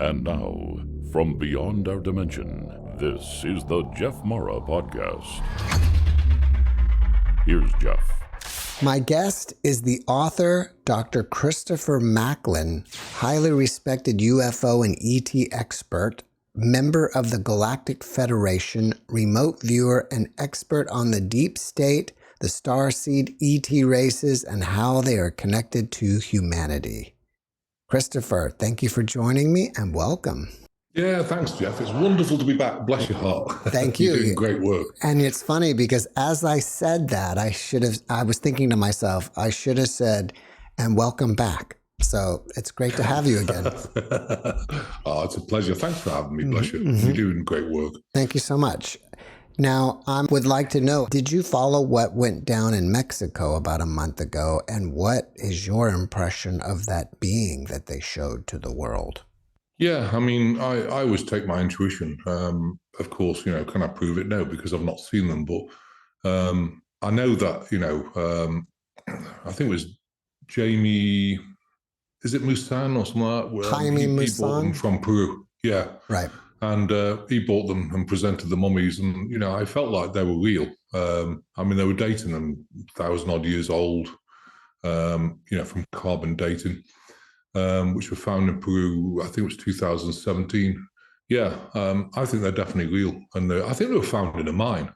And now, from beyond our dimension, this is the JeffMara podcast. Here's Jeff. My guest is the author, Dr. Christopher Macklin, highly respected UFO and ET expert, member of the Galactic Federation, remote viewer, and expert on the deep state, the starseed ET races, and how they are connected to humanity. Christopher, thank you for joining me and welcome. Yeah, thanks, Jeff. It's wonderful to be back. Bless your heart. Thank you. You're doing great work. And it's funny because as I said that, I was thinking to myself, I should have said, and welcome back. So it's great to have you again. Oh, it's a pleasure. Thanks for having me. Bless you. You're doing great work. Thank you so much. Now, I would like to know, did you follow what went down in Mexico about a month ago? And what is your impression of that being that they showed to the world? Yeah, I mean, I always take my intuition. Of course, can I prove it? No, because I've not seen them. But I know that, I think it was Jamie, is it Musan or something like that? Jaime Musan? He bought them from Peru. Yeah. Right. And he bought them and presented the mummies. And, I felt like they were real. I mean, they were dating them 1,000-odd years old, from carbon dating. Which were found in Peru, I think it was 2017. Yeah, I think they're definitely real. And I think they were found in a mine.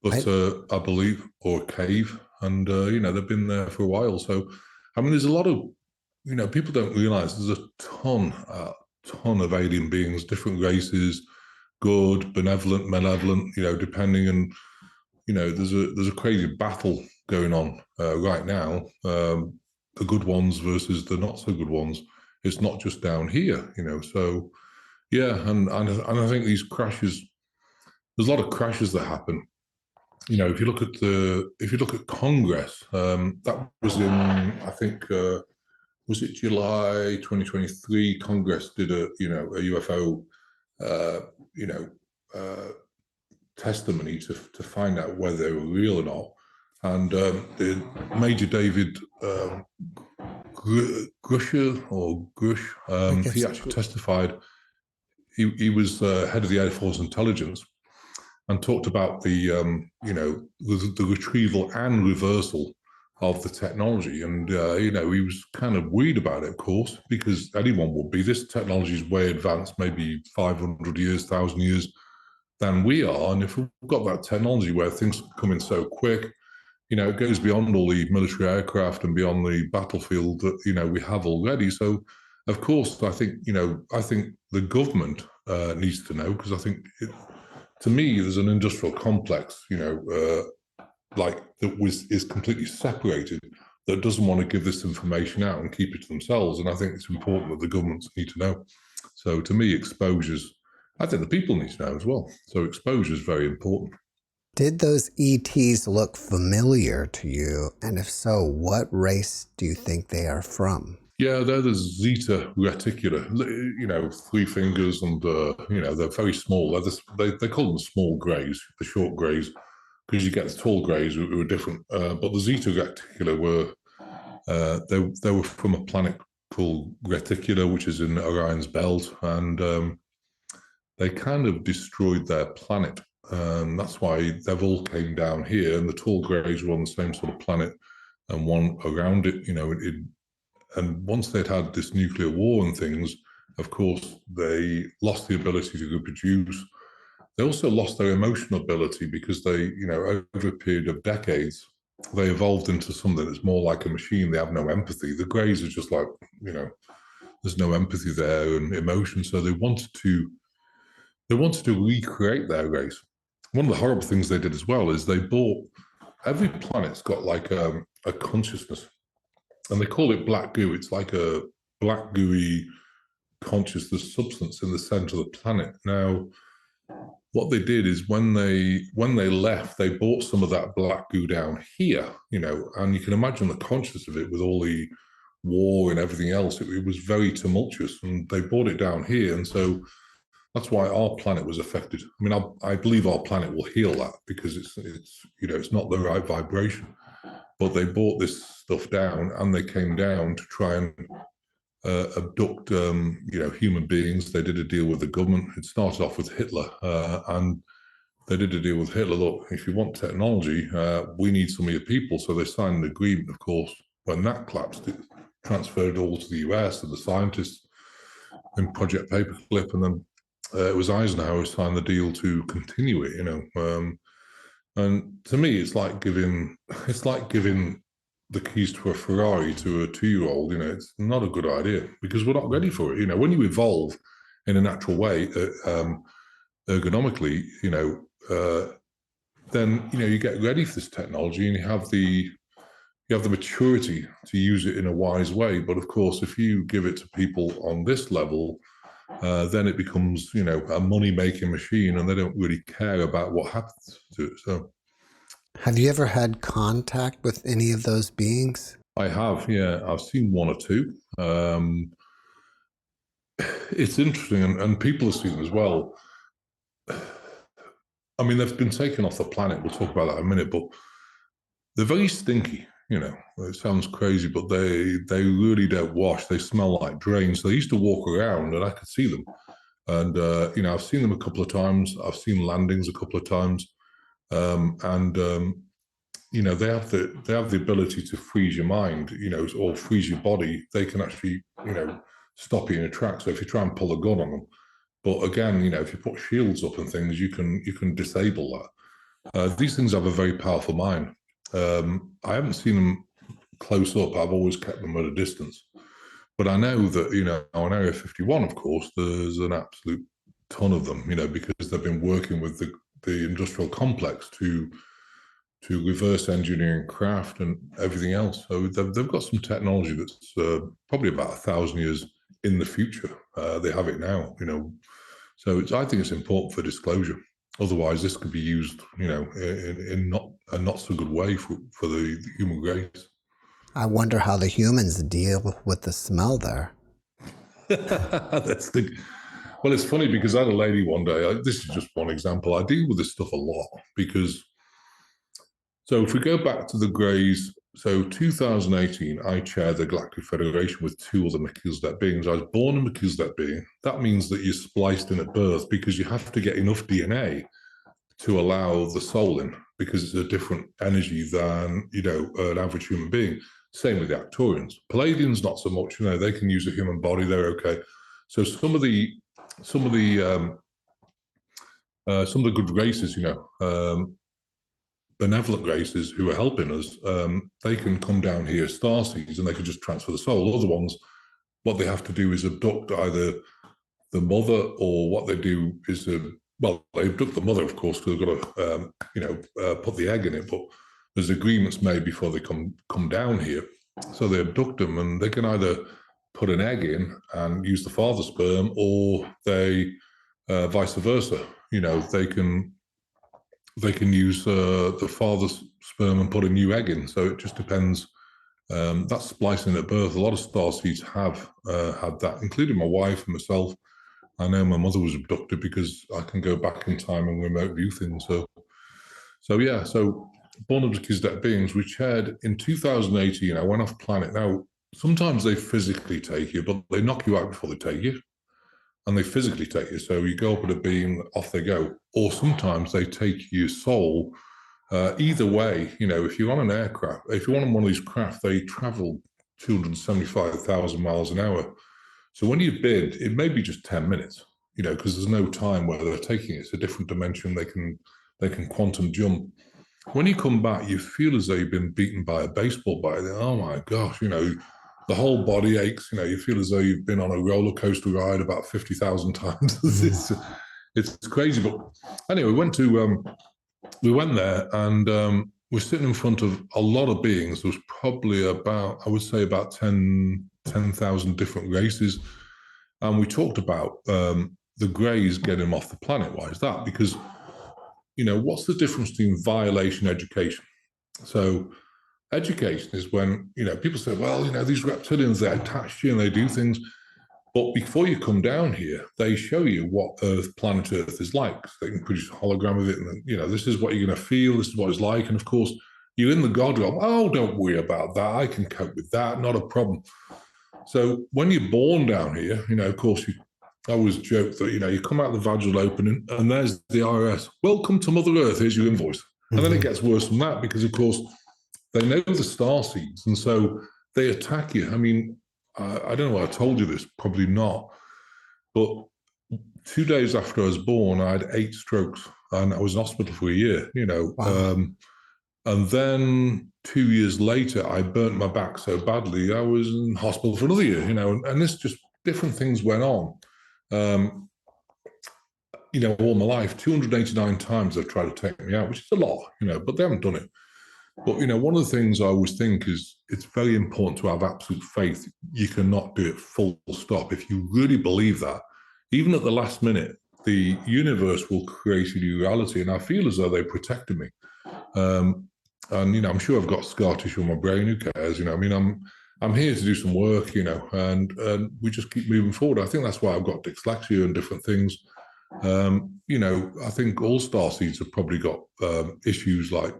But I believe, or a cave. And, they've been there for a while. So, I mean, there's a lot of, people don't realize there's a ton of alien beings, different races, good, benevolent, malevolent, depending. And, there's a crazy battle going on right now. The good ones versus the not so good ones. It's not just down here, So, yeah, and I think these crashes. There's a lot of crashes that happen. If you look at Congress, that was in, I think, was it July 2023? Congress did a UFO, testimony to find out whether they were real or not. And the Major David Grush, he actually testified. He was head of the Air Force Intelligence and talked about the retrieval and reversal of the technology. And, he was kind of worried about it, of course, because anyone would be. This technology is way advanced, maybe 500 years, 1,000 years than we are. And if we've got that technology where things come in so quick, it goes beyond all the military aircraft and beyond the battlefield that, we have already. So, of course, I think the government needs to know, because I think, to me, there's an industrial complex, that is completely separated, that doesn't want to give this information out and keep it to themselves. And I think it's important that the governments need to know. So, to me, exposures, I think the people need to know as well. So, exposure is very important. Did those ETs look familiar to you? And if so, what race do you think they are from? Yeah, they're the Zeta reticula, 3 fingers, and, they're very small. They call them small greys, the short greys, because you get the tall greys who are different. But the Zeta reticula they were from a planet called Reticula, which is in Orion's belt, and they kind of destroyed their planet. That's why they've all came down here, and the tall greys were on the same sort of planet and one around it, and once they'd had this nuclear war and things, of course, they lost the ability to reproduce. They also lost their emotional ability because they, over a period of decades, they evolved into something that's more like a machine. They have no empathy. The greys are just like, there's no empathy there and emotion. So they wanted to recreate their race. One of the horrible things they did as well is they bought, every planet's got like a consciousness, and they call it black goo. It's like a black gooey consciousness substance in the center of the planet. Now, what they did is when they left, they bought some of that black goo down here, and you can imagine the consciousness of it with all the war and everything else. It was very tumultuous, and they brought it down here, and so that's why our planet was affected. I mean, I believe our planet will heal that, because it's not the right vibration. But they brought this stuff down, and they came down to try and abduct, human beings. They did a deal with the government. It started off with Hitler, and they did a deal with Hitler. Look, if you want technology, we need some of your people. So they signed an agreement. Of course, when that collapsed, it transferred it all to the US and the scientists in Project Paperclip, and then it was Eisenhower who signed the deal to continue it. And to me, it's like giving the keys to a Ferrari to a 2-year-old. It's not a good idea because we're not ready for it. When you evolve in a natural way, ergonomically, then you get ready for this technology and you have the maturity to use it in a wise way. But of course, if you give it to people on this level, then it becomes, a money-making machine, and they don't really care about what happens to it. So, have you ever had contact with any of those beings? I have, yeah. I've seen one or two. It's interesting, and people have seen them as well. I mean, they've been taken off the planet. We'll talk about that in a minute, but they're very stinky. It sounds crazy, but they really don't wash. They smell like drains. They used to walk around, and I could see them. And I've seen them a couple of times. I've seen landings a couple of times, and they have the ability to freeze your mind, or freeze your body. They can actually, stop you in a track. So if you try and pull a gun on them, but again, if you put shields up and things, you can disable that. These things have a very powerful mind. I haven't seen them close up. I've always kept them at a distance. But I know that, on Area 51, of course, there's an absolute ton of them, because they've been working with the industrial complex to reverse engineering craft and everything else. So they've got some technology that's probably about 1,000 years in the future. They have it now, So I think it's important for disclosure. Otherwise, this could be used, in not a not so good way for the human race. I wonder how the humans deal with the smell there. Well, it's funny because I had a lady one day. This is just one example. I deal with this stuff a lot because. So if we go back to the Greys, so 2018, I chaired the Galactic Federation with 2 other Melchizedek beings. I was born a Melchizedek being. That means that you're spliced in at birth because you have to get enough DNA to allow the soul in, because it's a different energy than, an average human being. Same with the Arcturians. Palladians, not so much. They can use a human body. They're okay. So some of the good races, benevolent races who are helping us, they can come down here, starseeds, and they can just transfer the soul. Other ones, what they have to do is abduct either the mother, or what they do is, they abduct the mother, of course, because they've got to, put the egg in it. But there's agreements made before they come down here. So they abduct them, and they can either put an egg in and use the father's sperm, or they, vice versa. They can use the father's sperm and put a new egg in. So it just depends. That's splicing at birth. A lot of starseeds have had that, including my wife and myself. I know my mother was abducted because I can go back in time and remote view things. So born of Melchizedek beings, we chaired in 2018. I went off planet. Now, sometimes they physically take you, but they knock you out before they take you. And they physically take you. So you go up at a beam, off they go. Or sometimes they take your soul. Either way, if you're on an aircraft, if you're on one of these craft, they travel 275,000 miles an hour. So when you bid, it may be just 10 minutes, because there's no time where they're taking it. It's a different dimension. They can quantum jump. When you come back, you feel as though you've been beaten by a baseball bat. Oh my gosh, the whole body aches. You feel as though you've been on a roller coaster ride about 50,000 times. It's crazy. But anyway, we went there, and we're sitting in front of a lot of beings. There was probably about 10,000 different races. And we talked about the Greys getting them off the planet. Why is that? Because, what's the difference between violation and education? So education is when, people say, well, these reptilians, they attach you and they do things. But before you come down here, they show you what planet Earth is like. So they can produce a hologram of it. And, this is what you're going to feel. This is what it's like. And of course, you're in the God realm. Oh, don't worry about that. I can cope with that. Not a problem. So when you're born down here, of course, I always joke that, you come out the vaginal opening and there's the IRS. Welcome to Mother Earth. Here's your invoice. And then it gets worse than that because, of course, they know the starseeds. And so they attack you. I mean, I don't know if I told you this, probably not. But 2 days after I was born, I had 8 strokes and I was in hospital for a year, Wow. and then 2 years later, I burnt my back so badly, I was in hospital for another year, and this just different things went on. All my life, 289 times they've tried to take me out, which is a lot, but they haven't done it. But, one of the things I always think is it's very important to have absolute faith. You cannot do it full stop. If you really believe that, even at the last minute, the universe will create a new reality. And I feel as though they protected me. And, I'm sure I've got scar tissue in my brain. Who cares? I'm here to do some work, and we just keep moving forward. I think that's why I've got dyslexia and different things. I think all starseeds have probably got issues like,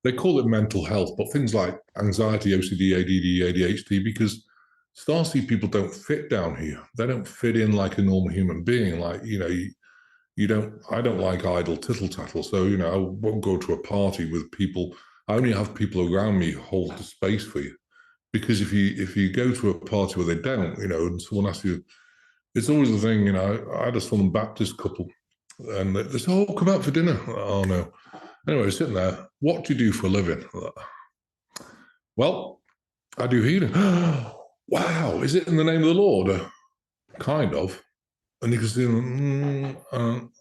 they call it mental health, but things like anxiety, OCD, ADD, ADHD, because starseed people don't fit down here. They don't fit in like a normal human being. Like, I don't like idle tittle tattle. So, I won't go to a party with people. I only have people around me who hold the space for you. Because if you go to a party where they don't, and someone asks you, it's always the thing, I had a Southern Baptist couple and they said, oh, come out for dinner. Oh, no. Anyway, sitting there, what do you do for a living? Well, I do healing. Wow, is it in the name of the Lord? Kind of. And you can see them,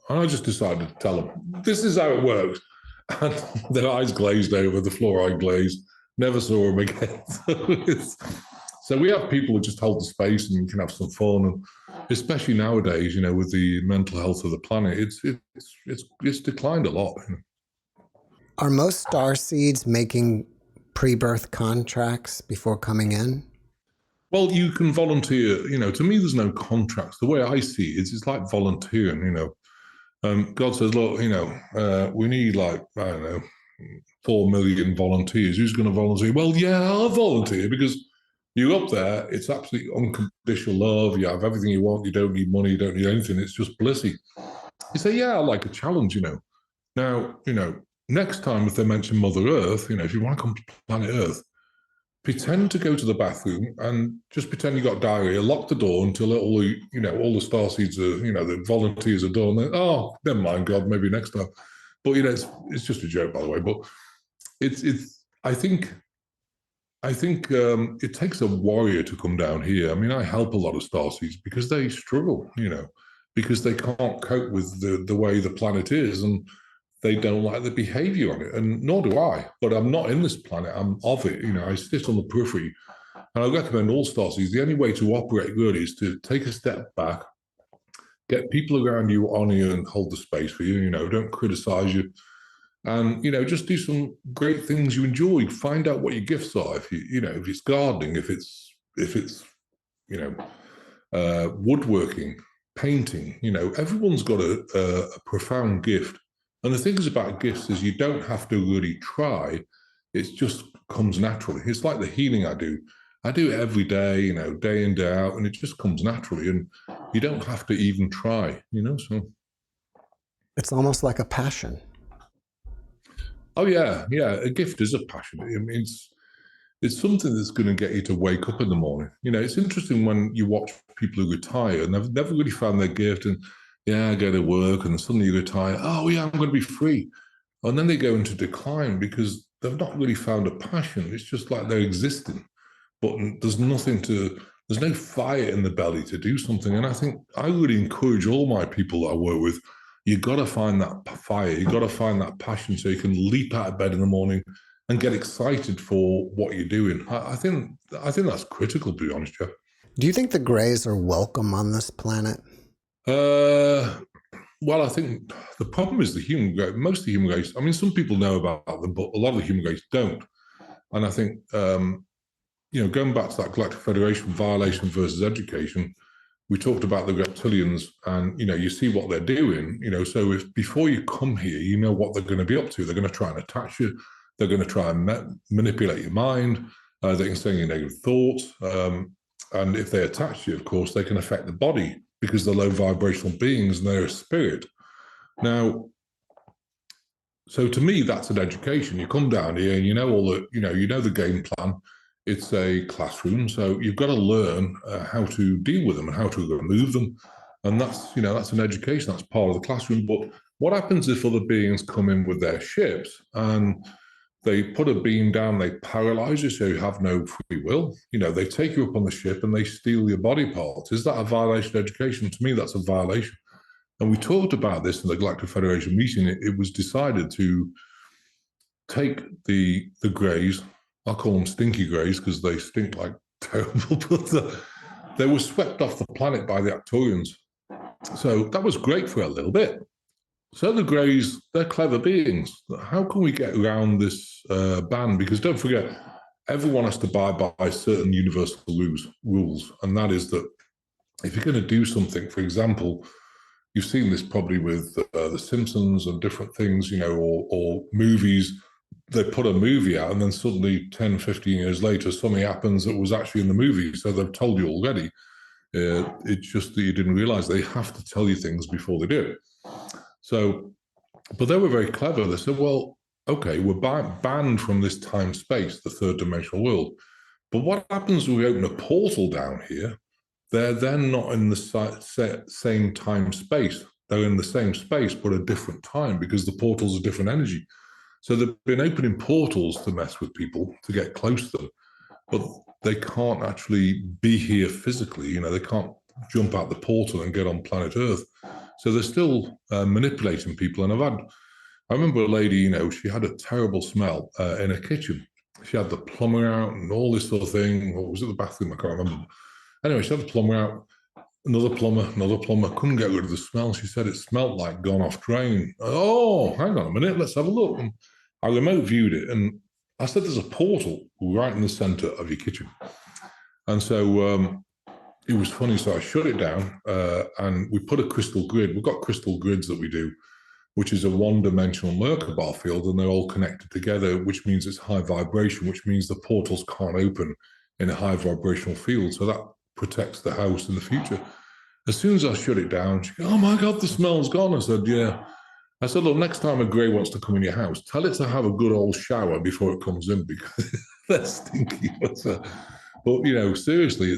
I just decided to tell them, this is how it works. And their eyes glazed over, the fluoride glazed, never saw them again. So we have people who just hold the space and you can have some fun. And especially nowadays, with the mental health of the planet, it's declined a lot. Are most starseeds making pre-birth contracts before coming in? Well, you can volunteer. To me, there's no contracts. The way I see it, it's like volunteering. God says, look, we need I don't know, 4 million volunteers. Who's going to volunteer? Well, yeah, I'll volunteer because you're up there. It's absolutely unconditional love. You have everything you want. You don't need money. You don't need anything. It's just blissy. You say, yeah, I like a challenge. Now, next time if they mention Mother Earth, if you want to come to planet Earth, pretend to go to the bathroom and just pretend you got diarrhea, lock the door until all the starseeds are, the volunteers are done. Oh, never mind, God, maybe next time. But, it's just a joke, by the way. But I think it takes a warrior to come down here. I mean, I help a lot of starseeds because they struggle, because they can't cope with the way the planet is. And they don't like the behavior on it, and nor do I. But I'm not in this planet. I'm of it. I sit on the periphery. And I recommend all starseeds, the only way to operate good is to take a step back, get people around you on you and hold the space for you. Don't criticize you. And, just do some great things you enjoy. Find out what your gifts are. If if it's gardening, if it's woodworking, painting, everyone's got a profound gift. And the things about gifts is you don't have to really try. It just comes naturally. It's like the healing I do. I do it every day, day in, day out, and it just comes naturally. And you don't have to even try, so. It's almost like a passion. Oh, yeah. A gift is a passion. I mean, it's something that's going to get you to wake up in the morning. It's interesting when you watch people who retire and they've never really found their gift. And yeah, I go to work and suddenly you retire. Oh, yeah, I'm going to be free. And then they go into decline because they've not really found a passion. It's just like they're existing. But there's no fire in the belly to do something. And I think I really encourage all my people that I work with, you got to find that fire. You got to find that passion so you can leap out of bed in the morning and get excited for what you're doing. I think that's critical, to be honest, Jeff. Do you think the Greys are welcome on this planet? Well, I think the problem is most of the human race, I mean, some people know about them, but a lot of the human race don't. And I think, going back to that Galactic Federation violation versus education, we talked about the reptilians and, you see what they're doing, so if before you come here, you know what they're going to be up to. They're going to try and attach you. They're going to try and manipulate your mind. They can send you negative thoughts. And if they attach to you, of course, they can affect the body because they're low vibrational beings and they're a spirit. Now, so to me, that's an education. You come down here and you know all the, you know the game plan. It's a classroom, so you've got to learn how to deal with them and how to remove them, and that's that's an education. That's part of the classroom. But what happens if other beings come in with their ships and they put a beam down, they paralyze you, so you have no free will? They take you up on the ship and they steal your body parts. Is that a violation of education? To me, that's a violation. And we talked about this in the Galactic Federation meeting. It was decided to take the greys. I'll call them stinky greys because they stink like terrible, but they were swept off the planet by the Arcturians. So that was great for a little bit. So the greys, they're clever beings. How can we get around this ban? Because don't forget, everyone has to abide by certain universal rules. And that is that if you're going to do something, for example, you've seen this probably with The Simpsons and different things, or movies. They put a movie out and then suddenly 10, 15 years later, something happens that was actually in the movie. So they've told you already. It's just that you didn't realize they have to tell you things before they do it. So, but they were very clever. They said, well, okay, we're banned from this time space, the third dimensional world. But what happens when we open a portal down here? They're then not in the same time space. They're in the same space, but a different time because the portal's a different energy. So they've been opening portals to mess with people, to get close to them, but they can't actually be here physically. They can't jump out the portal and get on planet Earth. So they're still manipulating people. And I remember a lady, she had a terrible smell in her kitchen. She had the plumber out and all this sort of thing. Or was it the bathroom? I can't remember. Anyway, she had the plumber out. Another plumber, couldn't get rid of the smell. She said it smelled like gone off drain. Oh, hang on a minute, let's have a look. And I remote viewed it and I said, there's a portal right in the center of your kitchen. And so it was funny. So I shut it down and we put a crystal grid. We've got crystal grids that we do, which is a one-dimensional Merkaba field, and they're all connected together, which means it's high vibration, which means the portals can't open in a high vibrational field. So that protects the house in the future. As soon as I shut it down, she goes, oh my God, the smell's gone. I said, yeah. I said, look, next time a grey wants to come in your house, tell it to have a good old shower before it comes in because they're stinky. But seriously,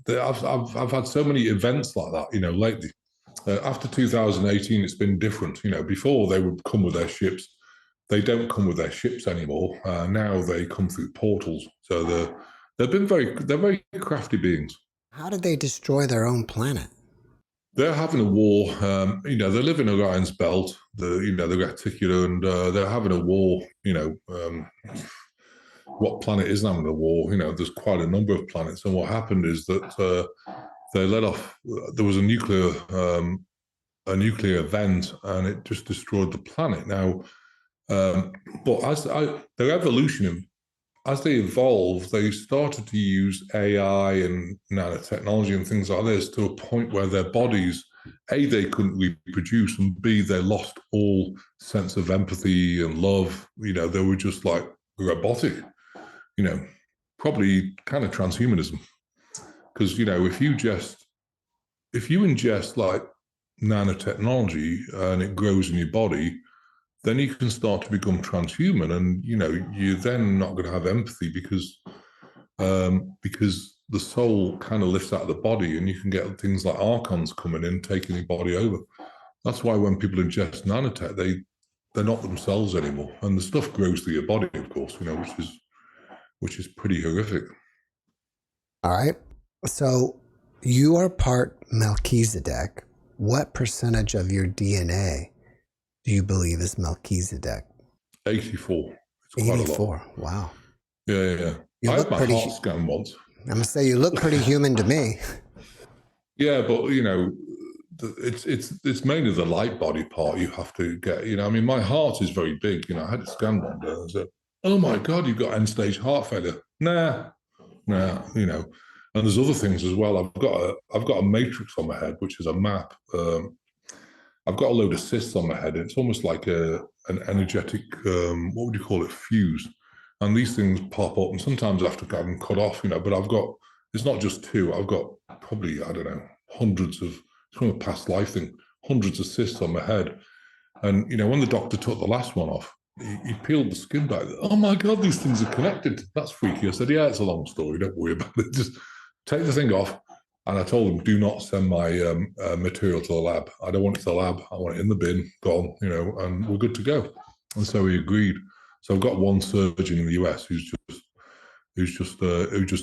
I've had so many events like that, lately. After 2018, it's been different. Before they would come with their ships. They don't come with their ships anymore. Now they come through portals. So they're very crafty beings. How did they destroy their own planet? They're having a war. They live in Orion's belt, the Reticular, and they're having a war. What planet isn't having a war? There's quite a number of planets. And what happened is that they let off. There was a nuclear event, and it just destroyed the planet. Now, but as their evolution, as they evolved, they started to use AI and nanotechnology and things like this to a point where their bodies, A, they couldn't reproduce, and B, they lost all sense of empathy and love. They were just like robotic, probably kind of transhumanism. Because, if you ingest like nanotechnology and it grows in your body, then you can start to become transhuman, and you're then not going to have empathy because the soul kind of lifts out of the body, and you can get things like archons coming in, taking your body over. That's why when people ingest nanotech, they're not themselves anymore, and the stuff grows through your body, of course, which is pretty horrific. All right. So you are part Melchizedek. What percentage of your DNA do you believe is Melchizedek? 84. It's 84. Wow. Yeah. I had my heart scanned once. I'm gonna say you look pretty human to me. Yeah, but it's mainly the light body part you have to get. My heart is very big. I had it scanned one day. I said, "Oh my God, you've got end-stage heart failure." Nah. And there's other things as well. I've got a matrix on my head, which is a map. I've got a load of cysts on my head. It's almost like an energetic, what would you call it, fuse. And these things pop up, and sometimes I have to get them cut off, but I've got it's not just two. I've got probably, I don't know, hundreds of, it's from a past life thing, hundreds of cysts on my head. And, when the doctor took the last one off, he peeled the skin back. Oh my God, these things are connected. That's freaky. I said, yeah, it's a long story. Don't worry about it. Just take the thing off. And I told him, do not send my material to the lab. I don't want it to the lab. I want it in the bin, gone, and we're good to go. And so he agreed. So I've got one surgeon in the US who just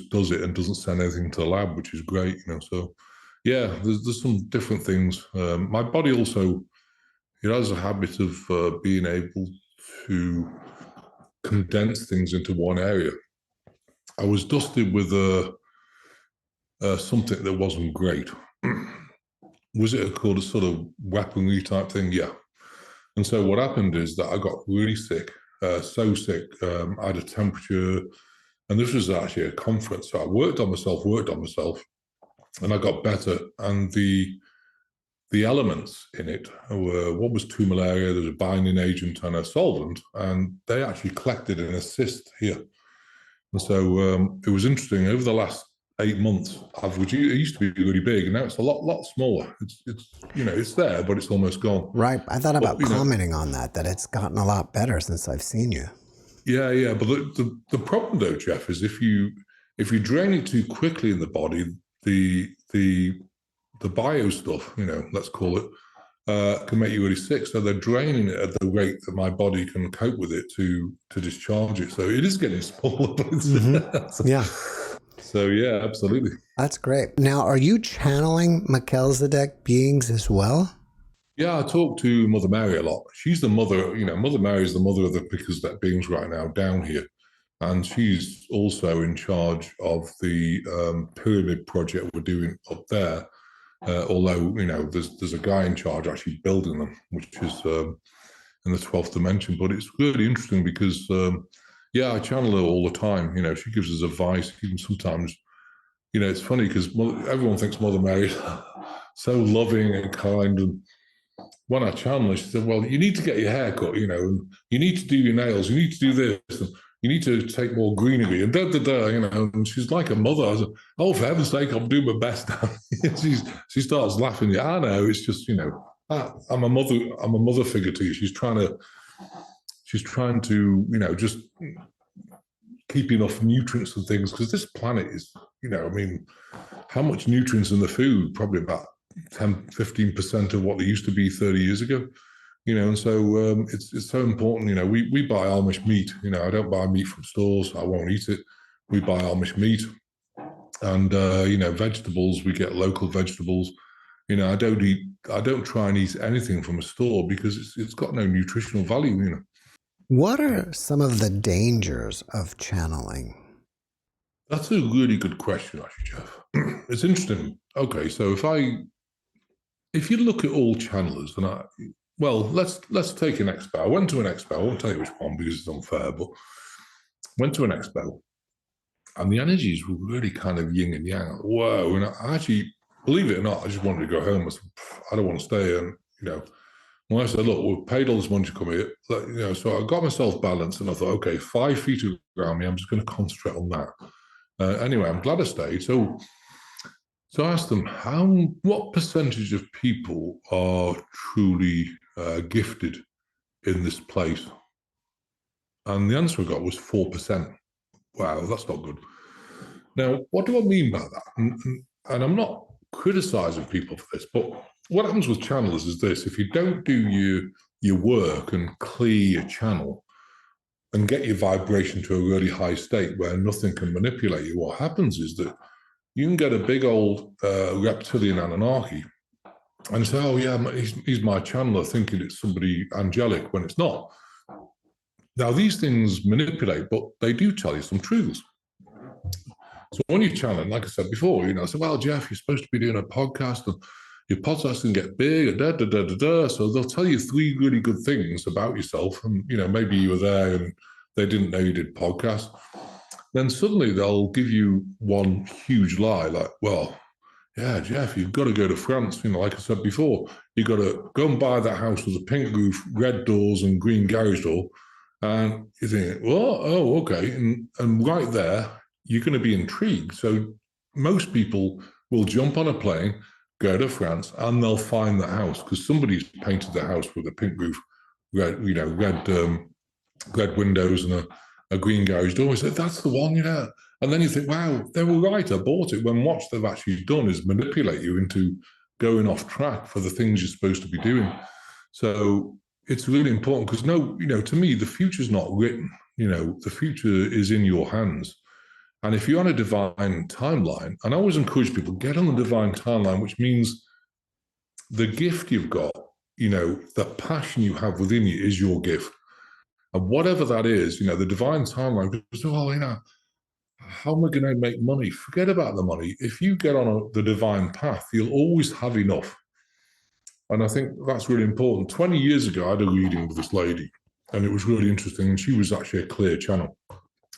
does it and doesn't send anything to the lab, which is great, So yeah, there's some different things. My body also, it has a habit of being able to condense things into one area. I was dusted with something that wasn't great. Was it called a sort of weaponry type thing? Yeah. And so what happened is that I got really sick, so sick. I had a temperature, and this was actually a conference. So I worked on myself, and I got better. And the elements in it were, what was 2-malaria, there's a binding agent and a solvent, and they actually collected in a cyst here. And so it was interesting. Over the last 8 months, average, it used to be really big, and now it's a lot smaller. It's there, but it's almost gone. Right. I thought about commenting on that it's gotten a lot better since I've seen you. Yeah. But the problem though, Jeff, is if you drain it too quickly in the body, the bio stuff, let's call it, can make you really sick. So they're draining it at the rate that my body can cope with it to discharge it. So it is getting smaller. Yeah. So yeah, absolutely. That's great. Now, are you channeling Melchizedek beings as well? Yeah, I talk to Mother Mary a lot. She's the mother, Mother Mary is the mother of the Melchizedek beings right now down here. And she's also in charge of the pyramid project we're doing up there. Although, there's a guy in charge actually building them, which is in the 12th dimension. But it's really interesting because, I channel her all the time. She gives us advice. Even sometimes, it's funny because everyone thinks Mother Mary is so loving and kind. And when I channel her, she said, well, you need to get your hair cut, and you need to do your nails. You need to do this. And you need to take more greenery and and she's like a mother. I said, oh, for heaven's sake, I'm doing my best now. She starts laughing. Yeah, I know. It's just, I'm a mother figure to you. She's trying to, just keep enough nutrients and things, because this planet is, how much nutrients in the food? Probably about 10-15% of what they used to be 30 years ago. And so it's so important. We buy Amish meat. I don't buy meat from stores. I won't eat it. We buy Amish meat, and vegetables. We get local vegetables. I don't try and eat anything from a store because it's got no nutritional value. What are some of the dangers of channeling? That's a really good question, actually, Jeff. It's interesting. Okay, so if you look at all channelers, and let's take an expo. I went to an expo. I won't tell you which one because it's unfair, but went to an expo, and the energies were really kind of yin and yang. Whoa! And I actually, believe it or not, I just wanted to go home. I said, I don't want to stay. And when I said, look, we've paid all this money to come here, so I got myself balanced, and I thought, okay, 5 feet around me, I'm just going to concentrate on that. Anyway, I'm glad I stayed. So I asked them, what percentage of people are truly gifted in this place? And the answer I got was 4%. Wow, that's not good. Now, what do I mean by that? And I'm not criticizing people for this, but what happens with channelers is this: if you don't do your work and clear your channel and get your vibration to a really high state where nothing can manipulate you, what happens is that you can get a big old reptilian Anunnaki and say, oh yeah, he's my channeler, thinking it's somebody angelic when it's not. Now, these things manipulate, but they do tell you some truths. So when you channel, like I said before, I said, well, Jeff, you're supposed to be doing a podcast and your podcast can get big and So they'll tell you 3 really good things about yourself. And, maybe you were there and they didn't know you did podcasts. Then suddenly they'll give you one huge lie, like, well, yeah, Jeff, you've got to go to France. Like I said before, you've got to go and buy that house with a pink roof, red doors and green garage door. And you think, well, oh, okay. And right there, you're going to be intrigued. So most people will jump on a plane, go to France, and they'll find the house because somebody's painted the house with a pink roof, red windows and a green garage door. He said, that's the one, And then you think, wow, they were right, I bought it. When what they've actually done is manipulate you into going off track for the things you're supposed to be doing. So it's really important because to me, the future's not written. The future is in your hands. And if you're on a divine timeline, and I always encourage people, get on the divine timeline, which means the gift you've got, the passion you have within you is your gift. And whatever that is, the divine timeline goes, how am I going to make money? Forget about the money. If you get on the divine path, you'll always have enough. And I think that's really important. 20 years ago, I had a reading with this lady, and it was really interesting. And she was actually a clear channel.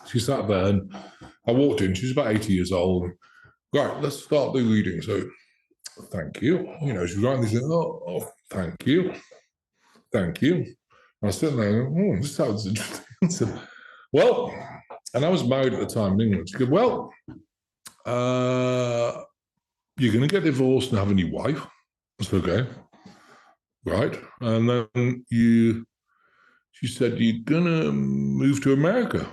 She sat there, and I walked in. She's about 80 years old. Right, let's start the reading. So, thank you. She's writing this. Oh, thank you. Thank you. And I was sitting there, this sounds interesting. I said, well, and I was married at the time in England. She said, well, you're going to get divorced and have a new wife. I said, okay. Right. And then she said, you're going to move to America.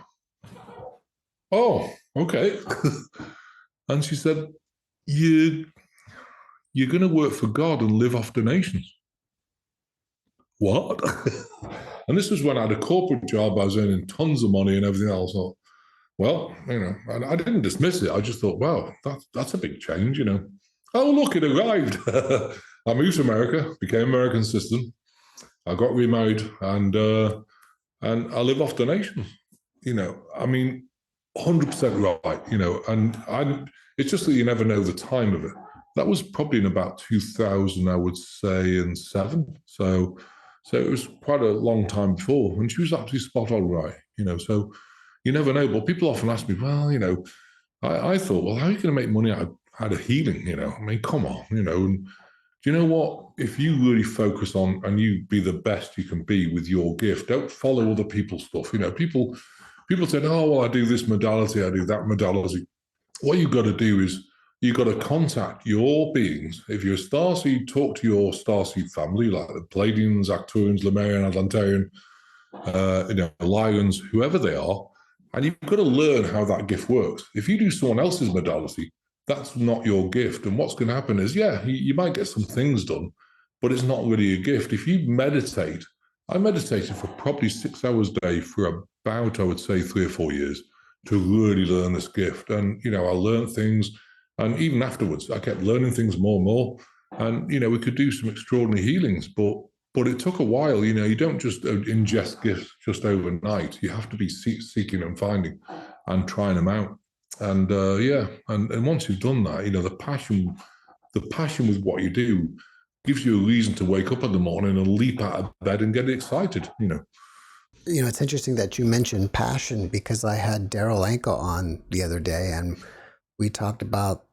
Oh, okay. And she said, you're going to work for God and live off donations. What? And this was when I had a corporate job. I was earning tons of money and everything else. Well, and I didn't dismiss it. I just thought, wow, that's a big change, Oh, look, it arrived. I moved to America, became American citizen. I got remarried, and I live off donations. 100% right. And it's just that you never know the time of it. That was probably in about 2000, I would say, and 7. So it was quite a long time before, and she was absolutely spot on right. So you never know. But people often ask me, well, I thought, well, how are you going to make money out of healing? I mean, come on, and do you know what? If you really focus on and you be the best you can be with your gift, don't follow other people's stuff. People said, oh, well, I do this modality, I do that modality. What you've got to do is you've got to contact your beings. If you're a starseed, talk to your starseed family, like the Palladians, Arcturians, Lemurian, Atlantarian, Lions, whoever they are, and you've got to learn how that gift works. If you do someone else's modality, that's not your gift. And what's going to happen is, you might get some things done, but it's not really a gift. If you meditate, I meditated for probably 6 hours a day for about, I would say, 3 or 4 years to really learn this gift. And, I learned things. And even afterwards, I kept learning things more and more. And, we could do some extraordinary healings, but it took a while. You don't just ingest gifts just overnight. You have to be seeking and finding and trying them out. And and once you've done that, the passion with what you do gives you a reason to wake up in the morning and leap out of bed and get excited. It's interesting that you mentioned passion because I had Daryl Anka on the other day, and we talked about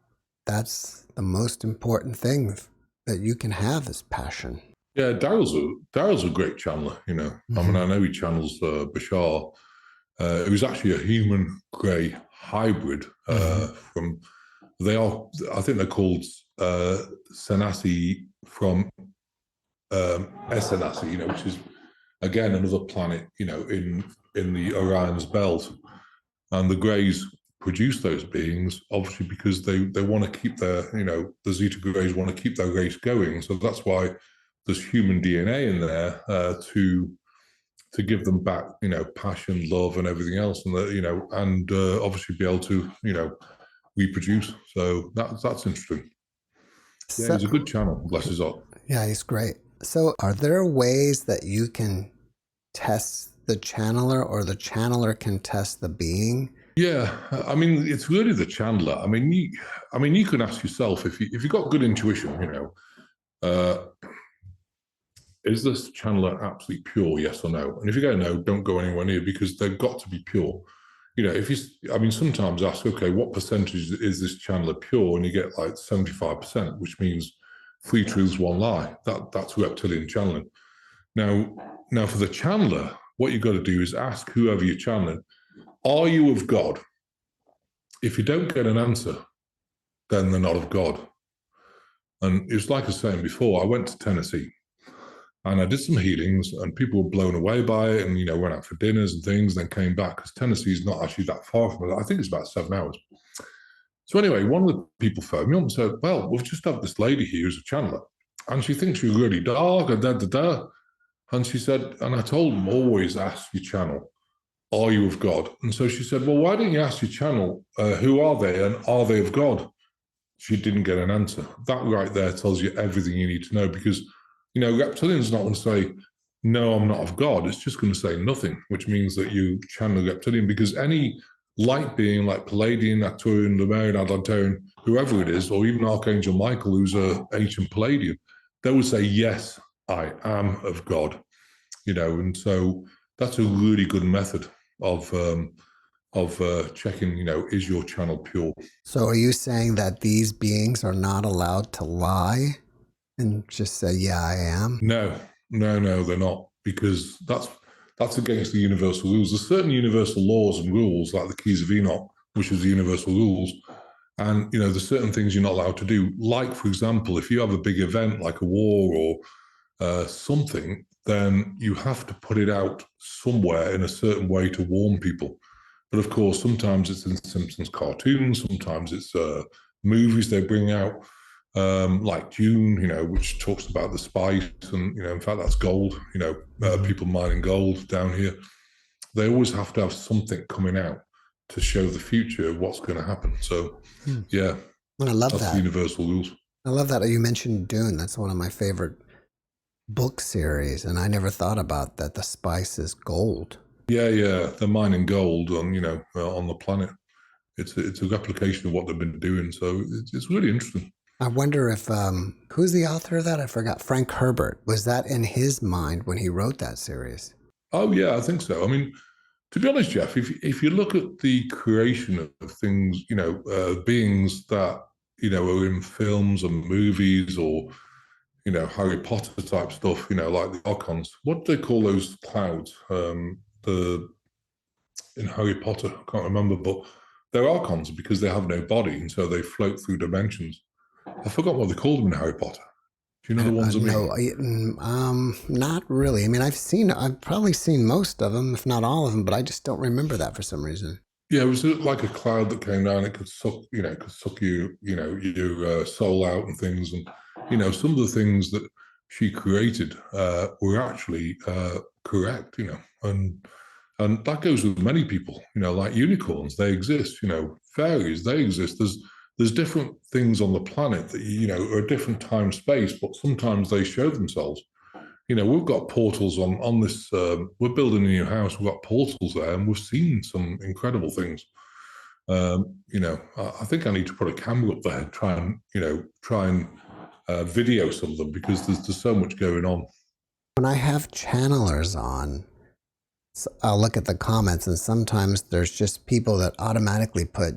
that's the most important thing that you can have is passion. Yeah, Daryl's a great channeler. Mm-hmm. I mean, I know he channels Bashar. It was actually a human grey hybrid from. I think they're called Senasi from Esenasi, which is again another planet, in the Orion's belt, and the Greys produce those beings obviously because they want to keep their, the Zeta Greys want to keep their race going. So that's why there's human DNA in there to give them back, passion, love, and everything else, and obviously be able to, reproduce. So that's interesting. Yeah, he's a good channel. Bless his heart. Yeah, he's great. So, are there ways that you can test the channeler, or the channeler can test the being? Yeah, I mean, it's really the channeler. I mean, you can ask yourself if you've got good intuition, is this channeler absolutely pure, yes or no? And if you go no, don't go anywhere near, because they've got to be pure. Sometimes ask, okay, what percentage is this channeler pure? And you get like 75%, which means 3 truths, 1 lie. That's reptilian channeling. Now for the channeler, what you've got to do is ask whoever you're channeling, are you of God? If you don't get an answer, then they're not of God. And it's like I was saying before, I went to Tennessee and I did some healings, and people were blown away by it, and went out for dinners and things, then came back, because Tennessee is not actually that far from it. I think it's about 7 hours. So anyway, one of the people phoned me up and said, well, we've just had this lady here who's a channeler, and she thinks you're really dark and da-da-da. And she said, and I told them, always ask your channel, are you of God? And so she said, well, why don't you ask your channel, who are they, and are they of God? She didn't get an answer. That right there tells you everything you need to know, because reptilian's not going to say, no, I'm not of God. It's just going to say nothing, which means that you channel reptilian, because any light being like Palladian, Arcturian, Lemurian, Atlantean, whoever it is, or even Archangel Michael, who's a ancient Palladian, they would say, yes, I am of God. And so that's a really good method of checking, is your channel pure? So are you saying that these beings are not allowed to lie and just say, yeah, I am? No, they're not, because that's against the universal rules. There's certain universal laws and rules, like the Keys of Enoch, which is the universal rules. And, there's certain things you're not allowed to do. Like, for example, if you have a big event like a war or something, then you have to put it out somewhere in a certain way to warn people. But of course, sometimes it's in Simpsons cartoons, sometimes it's movies they bring out, like Dune, which talks about the spice, and in fact that's gold. People mining gold down here. They always have to have something coming out to show the future of what's going to happen. So, yeah, I love that's that. the universal rules. I love that. You mentioned Dune. That's one of my favorite book series, and I never thought about that. The spice is gold. Yeah, they're mining gold on on the planet. It's a replication of what they've been doing. So it's really interesting. I wonder if who's the author of that? I forgot. Frank Herbert. Was that in his mind when he wrote that series? Oh yeah, I think so. I mean, to be honest, Jeff, if you look at the creation of things, beings that are in films and movies, or Harry Potter type stuff, like the Archons. What do they call those clouds? In Harry Potter, I can't remember, but they're Archons because they have no body, and so they float through dimensions. I forgot what they called them in Harry Potter. Do you know the ones I mean? No, not really. I mean, I've probably seen most of them, if not all of them, but I just don't remember that for some reason. Yeah, it was like a cloud that came down. It could suck, your soul out and things. And some of the things that she created were actually correct. And that goes with many people. Like unicorns, they exist. Fairies, they exist. There's different things on the planet that are a different time space, but sometimes they show themselves. We've got portals on this. We're building a new house. We've got portals there, and we've seen some incredible things. I think I need to put a camera up there, try and video some of them, because there's so much going on. When I have channelers on, I'll look at the comments, and sometimes there's just people that automatically put,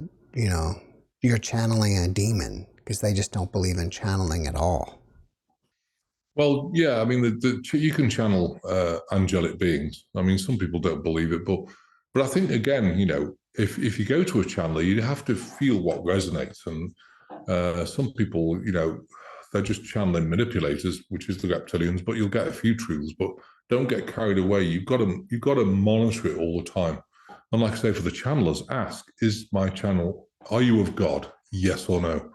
you're channeling a demon, because they just don't believe in channeling at all. Well, yeah, I mean, you can channel angelic beings. I mean, some people don't believe it, but I think, again, if you go to a channeler, you have to feel what resonates. And some people, they're just channeling manipulators, which is the reptilians, but you'll get a few truths. But don't get carried away. You've got to monitor it all the time. And like I say, for the channelers, ask, is my channel, are you of God? Yes or no?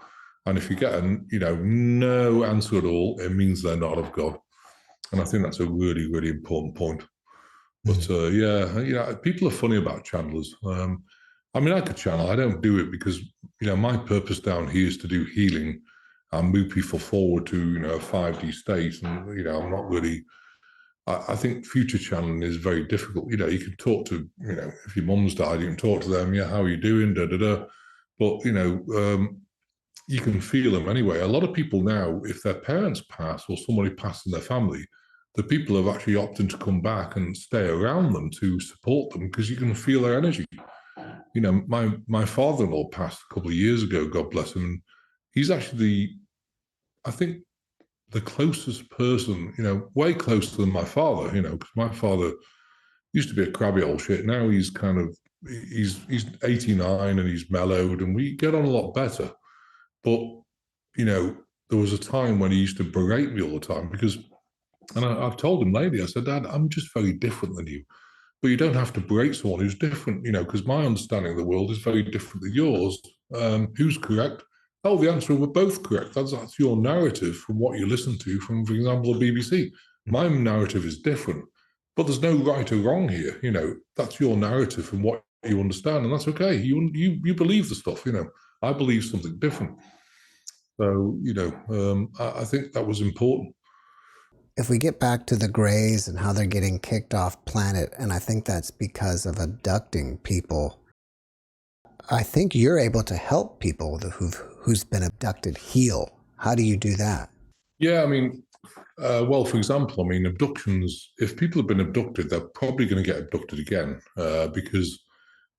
And if you get a no answer at all, it means they're not of God. And I think that's a really, really important point. But people are funny about channelers. I mean, I could channel. I don't do it because my purpose down here is to do healing and move people forward to a 5D state. And I'm not really. I think future channeling is very difficult. You can talk to if your mum's died, you can talk to them. Yeah, how are you doing? Da da da. But you can feel them anyway. A lot of people now, if their parents pass or somebody passed in their family, the people have actually opted to come back and stay around them to support them, because you can feel their energy. My father-in-law passed a couple of years ago, God bless him. He's actually I think, the closest person, way closer than my father, because my father used to be a crabby old shit. Now he's he's 89 and he's mellowed, and we get on a lot better. But, you know, there was a time when he used to berate me all the time because, and I've told him lately, I said, Dad, I'm just very different than you. But you don't have to berate someone who's different, you know, because my understanding of the world is very different than yours. Who's correct? Oh, the answer, we're both correct. That's your narrative from what you listen to from, for example, the BBC. My narrative is different, but there's no right or wrong here. You know, that's your narrative from what you understand, and that's okay. You believe the stuff. You know, I believe something different. So, you know, I think that was important. If we get back to the Greys and how they're getting kicked off planet, and I think that's because of abducting people, I think you're able to help people who's been abducted heal. How do you do that? Yeah, I mean, well, for example, I mean, abductions, if people have been abducted, they're probably going to get abducted again because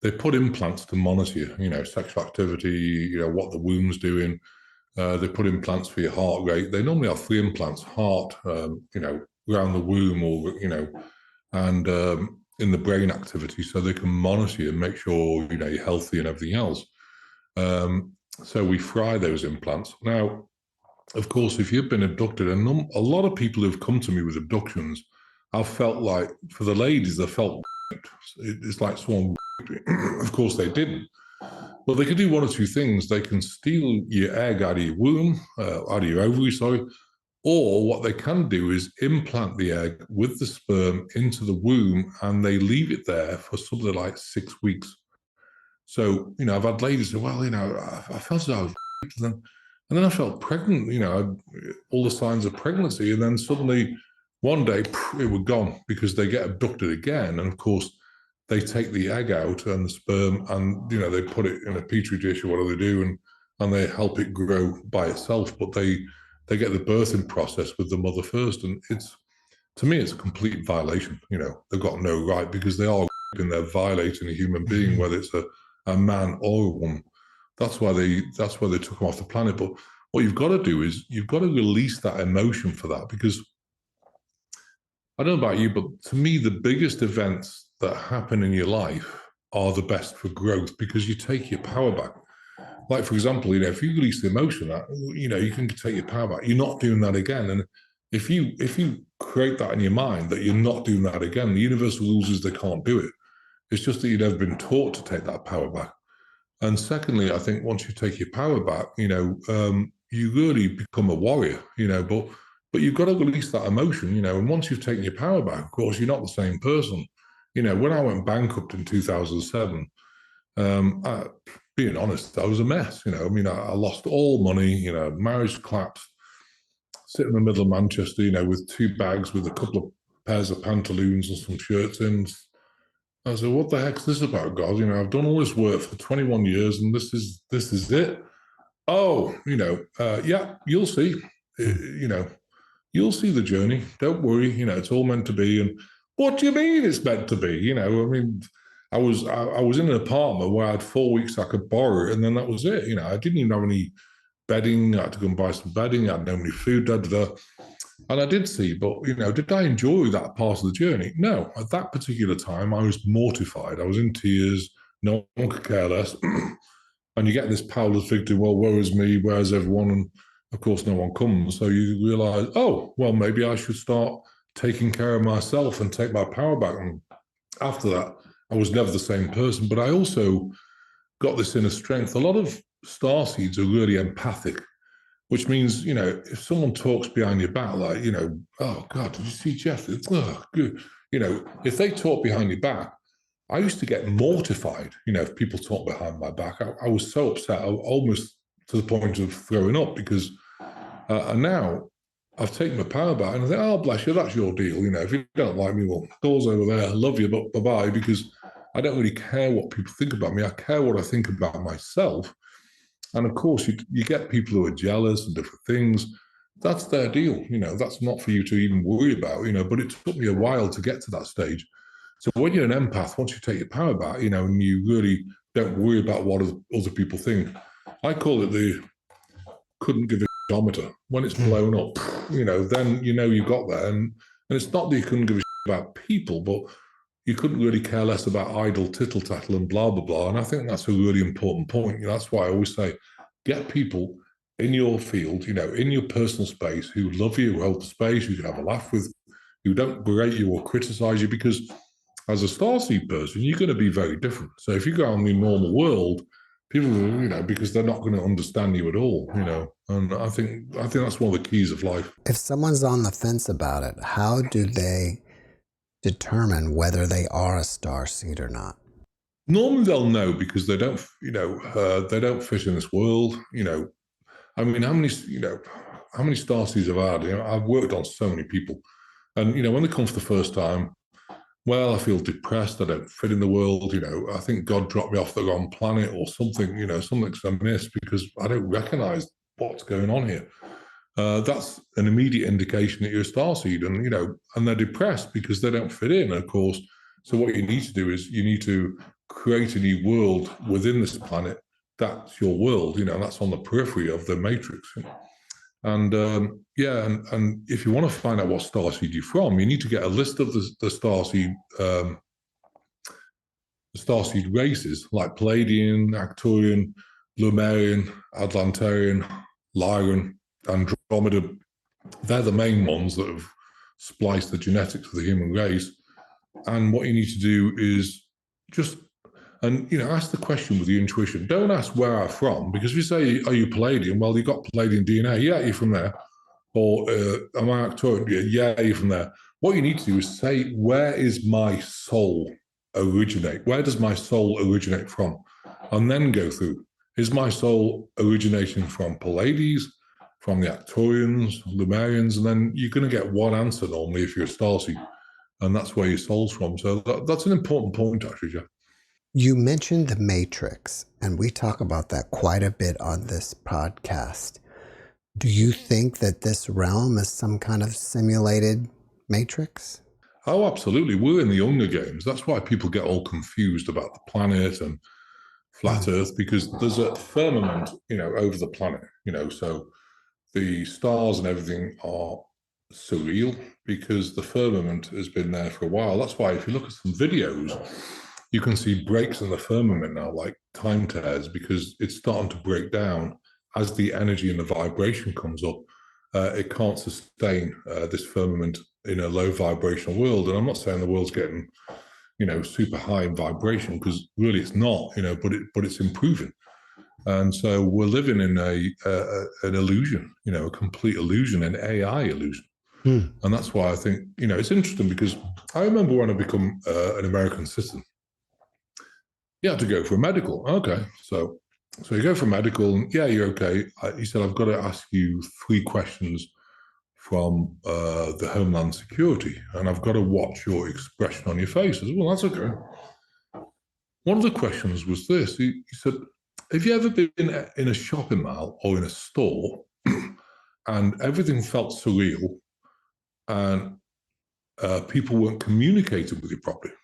they put implants to monitor, you know, sexual activity, you know, what the womb's doing. They put implants for your heart rate. They normally have 3 implants, heart, you know, around the womb or, you know, and in the brain activity so they can monitor you and make sure, you know, you're healthy and everything else. So we fry those implants. Now, of course, if you've been abducted, and a lot of people who've come to me with abductions, I've felt like, for the ladies, they felt it's like someone, of course they didn't. But they can do one or two things. They can steal your egg out of your womb, out of your ovary, sorry. Or what they can do is implant the egg with the sperm into the womb and they leave it there for something like 6 weeks. So, you know, I've had ladies say, well, you know, I felt as I was and then I felt pregnant, you know, all the signs of pregnancy. And then suddenly one day it was gone because they get abducted again. And of course, they take the egg out and the sperm and, you know, they put it in a petri dish or whatever they do and they help it grow by itself. But they get the birthing process with the mother first. And it's, to me, it's a complete violation. You know, they've got no right because they are and they're violating a human being, whether it's a man or a woman. That's why they took them off the planet. But what you've got to do is you've got to release that emotion for that, because I don't know about you, but to me, the biggest events that happen in your life are the best for growth because you take your power back. Like, for example, you know, if you release the emotion, that, you know, you can take your power back. You're not doing that again. And if you create that in your mind that you're not doing that again, the universal rules is they can't do it. It's just that you've never been taught to take that power back. And secondly, I think once you take your power back, you know, you really become a warrior, you know, but you've got to release that emotion, you know, and once you've taken your power back, of course, you're not the same person. You know, when I went bankrupt in 2007, being honest, I was a mess, you know. I mean, I lost all money, you know, marriage collapsed, sit in the middle of Manchester, you know, with 2 bags with a couple of pairs of pantaloons and some shirts in. I said, what the heck's this about, God? You know, I've done all this work for 21 years and this is it. Oh, you know, yeah, you'll see. You know, you'll see the journey. Don't worry. You know, it's all meant to be. And what do you mean it's meant to be? You know, I mean, I was in an apartment where I had 4 weeks I could borrow it, and then that was it. You know, I didn't even have any bedding. I had to go and buy some bedding. I had no any food. Da, da, da. And I did see, but, you know, did I enjoy that part of the journey? No. At that particular time, I was mortified. I was in tears. No one could care less. And you get this powerless victim, well, woe is me, where's everyone? And of course, no one comes. So you realize, oh, well, maybe I should start taking care of myself and take my power back. And after that, I was never the same person. But I also got this inner strength. A lot of starseeds are really empathic, which means, you know, if someone talks behind your back, like, you know, oh, God, did you see Jeff? Oh, good. You know, if they talk behind your back, I used to get mortified, you know, if people talk behind my back. I was so upset, almost to the point of throwing up, because and now I've taken my power back and I think, oh, bless you, that's your deal. You know, if you don't like me, well, door's over there, I love you, but bye-bye, because I don't really care what people think about me. I care what I think about myself. And of course, you get people who are jealous and different things. That's their deal. You know, that's not for you to even worry about, you know, but it took me a while to get to that stage. So when you're an empath, once you take your power back, you know, and you really don't worry about what other people think, I call it the couldn't give a odometer. When it's blown up, you know, then you know you got there. And it's not that you couldn't give a about people, but you couldn't really care less about idle tittle-tattle and blah, blah, blah. And I think that's a really important point. You know, that's why I always say, get people in your field, in your personal space, who love you, who hold the space, who you can have a laugh with, who don't berate you or criticize you, because as a starseed person, you're going to be very different. So if you go out in the normal world, people will, because they're not going to understand you at all, and I think that's one of the keys of life. If someone's on the fence about it, how do they determine whether they are a starseed or not? Normally they'll know because they don't, they don't fit in this world. I mean, how many starseeds have I had? I've worked on so many people, and when they come for the first time, well, I feel depressed. I don't fit in the world. I think God dropped me off the wrong planet or something. Something's amiss because I don't recognize what's going on here. That's an immediate indication that you're a starseed, and they're depressed because they don't fit in. Of course, so what you need to do is you need to create a new world within this planet. That's your world, that's on the periphery of the matrix. And and if you want to find out what starseed you're from, you need to get a list of the starseed races like Palladian, Arcturian, Lemurian, Atlantarian, Lyran, Andromeda. They're the main ones that have spliced the genetics of the human race. And what you need to do is just ask the question with your intuition. Don't ask where I'm from, because if you say, are you Palladian? Well, you got Palladian DNA. Yeah, you're from there. Or am I Arcturian? Yeah, you're from there. What you need to do is say, where is my soul originate? Where does my soul originate from? And then go through. Is my soul originating from Pallades, from the Arcturians, Lemurians? And then you're going to get one answer normally if you're a starseed. And that's where your soul's from. So that's an important point, actually, Jeff. You mentioned the Matrix, and we talk about that quite a bit on this podcast. Do you think that this realm is some kind of simulated Matrix? Oh, absolutely. We're in the Hunger Games. That's why people get all confused about the planet and flat Earth, because there's a firmament, over the planet, so the stars and everything are surreal because the firmament has been there for a while. That's why if you look at some videos, you can see breaks in the firmament now, like time tears, because it's starting to break down as the energy and the vibration comes up. It can't sustain this firmament in a low vibrational world. And I'm not saying the world's getting, super high in vibration, because really it's not, but it's improving. And so we're living in an illusion, a complete illusion, an AI illusion. And that's why I think, it's interesting, because I remember when I become an American citizen, you had to go for a medical. Okay, so you go for medical, and yeah, you're okay. He said, I've got to ask you 3 questions from the Homeland Security, and I've got to watch your expression on your face. I said, well, that's okay. One of the questions was this. He said, have you ever been in a shopping mall or in a store and everything felt surreal and people weren't communicating with you properly?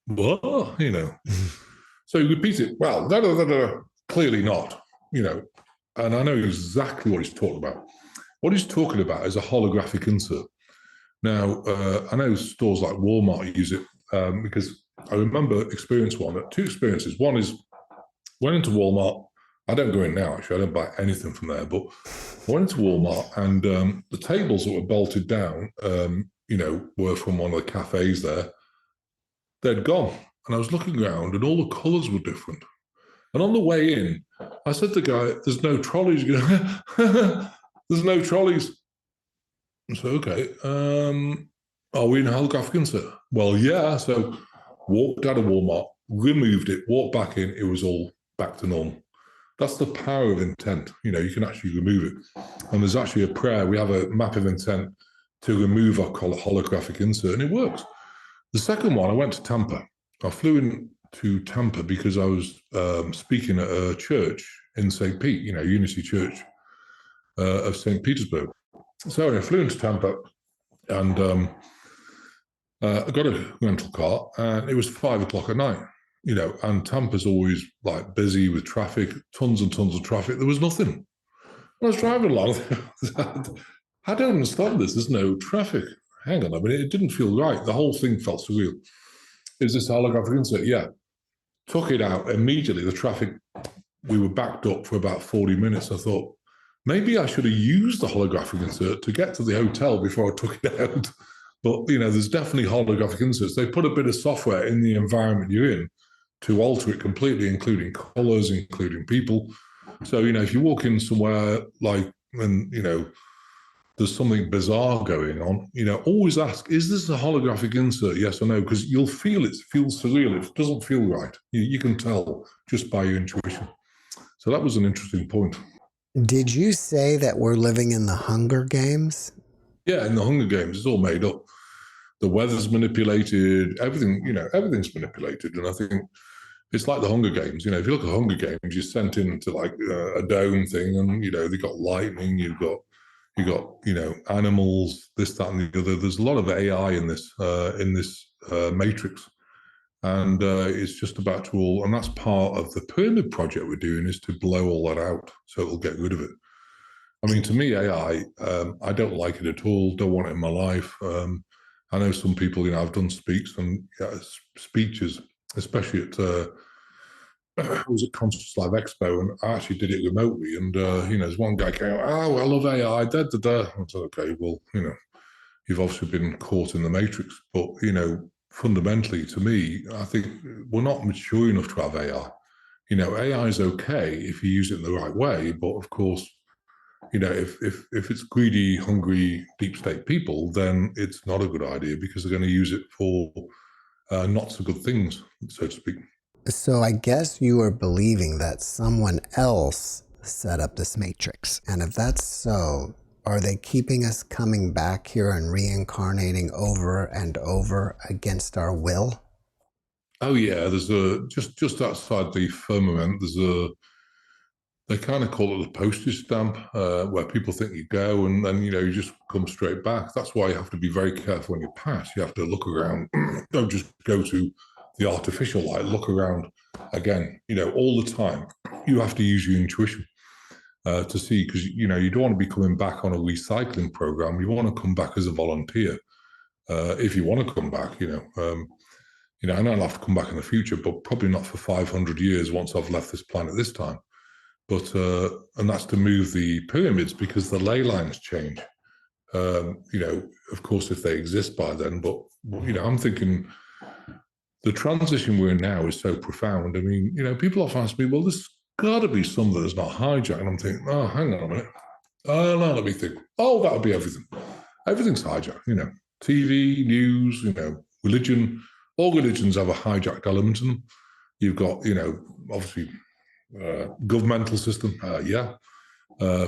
Well, So he repeats it, well, clearly not, and I know exactly what he's talking about. What he's talking about is a holographic insert. Now, I know stores like Walmart use it because I remember two experiences. One is, went into Walmart. I don't go in now, actually. I don't buy anything from there, but I went into Walmart, and the tables that were bolted down, were from one of the cafes there. They'd gone. And I was looking around, and all the colours were different. And on the way in, I said to the guy, there's no trolleys. There's no trolleys. I said, okay, are we in a holographic insert? Well, yeah. So walked out of Walmart, removed it, walked back in, it was all back to normal. That's the power of intent. You can actually remove it. And there's actually a prayer. We have a map of intent to remove our holographic insert, and it works. The second one, I went to Tampa. I flew into Tampa because I was speaking at a church in St. Pete, Unity Church of St. Petersburg. So I flew into Tampa, and I got a rental car, and it was 5 o'clock at night, and Tampa's always like busy with traffic, tons and tons of traffic. There was nothing. I was driving along. I don't understand this. There's no traffic. Hang on a minute. It didn't feel right. The whole thing felt surreal. Is this holographic insert? Yeah. Took it out immediately. The traffic we were backed up for about 40 minutes. I thought, maybe I should have used the holographic insert to get to the hotel before I took it out. But, there's definitely holographic inserts. They put a bit of software in the environment you're in to alter it completely, including colors, including people. So, if you walk in somewhere and there's something bizarre going on, always ask, is this a holographic insert? Yes or no? Because you'll feel it feels surreal. It doesn't feel right. You can tell just by your intuition. So that was an interesting point. Did you say that we're living in the Hunger Games? Yeah, in the Hunger Games, it's all made up. The weather's manipulated, everything, everything's manipulated. And I think it's like the Hunger Games. If you look at Hunger Games, you're sent into like a dome thing, and they got lightning, you got animals, this, that, and the other. There's a lot of AI in this matrix, and it's just about to all. And that's part of the pyramid project we're doing, is to blow all that out so it'll get rid of it. I mean, to me, AI, I don't like it at all. Don't want it in my life. I know some people, I've done speeches, especially at I was at Conscious Life Expo, and I actually did it remotely. And there's one guy came, "Oh, I love AI." I said, "Okay, well, you've obviously been caught in the matrix." But fundamentally, to me, I think we're not mature enough to have AI. AI is okay if you use it in the right way, but of course, if it's greedy, hungry, deep state people, then it's not a good idea, because they're going to use it for not so good things, so to speak. So I guess you are believing that someone else set up this matrix. And if that's so, are they keeping us coming back here and reincarnating over and over against our will? Oh yeah, there's just outside the firmament, they kind of call it a postage stamp, where people think you go, and then you just come straight back. That's why you have to be very careful when you pass. You have to look around. Don't just go to the artificial light. Look around again. All the time. You have to use your intuition to see, because you don't want to be coming back on a recycling program. You want to come back as a volunteer if you want to come back. And I'll have to come back in the future, but probably not for 500 years once I've left this planet this time. But and that's to move the pyramids, because the ley lines change. Of course, if they exist by then. But I'm thinking the transition we're in now is so profound. I mean, people often ask me, "Well, there's got to be something that's not hijacked." And I'm thinking, "Oh, hang on a minute. Oh no, let me think. Oh, that'll be everything. Everything's hijacked. TV, news, religion. All religions have a hijacked element in them. You've got, obviously." Governmental system,